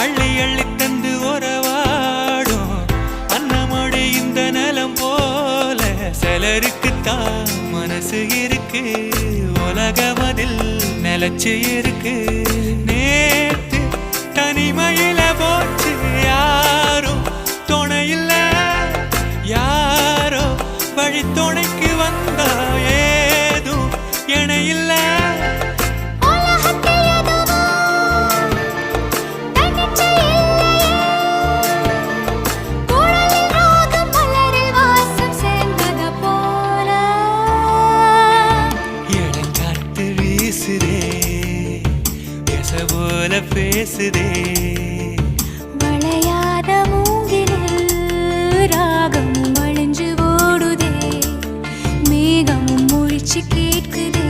அள்ளி அள்ளி தந்து உறவாடும் அன்னமொழி இந்த நலம் போல சிலருக்குத்தான் மனசு இருக்கு உலகமதில் நிலச்சி இருக்கு நேத்து தனிமையில போச்சு யாரும் துணையில்ல யாரோ வழி துணைக்கு வந்தா ஏதும் இணையில்ல போல பேசுதே வளையாத மூங்கிலில் ராகமும் வளைஞ்சு ஓடுதே மேகமும் முழிச்சு கேட்குதே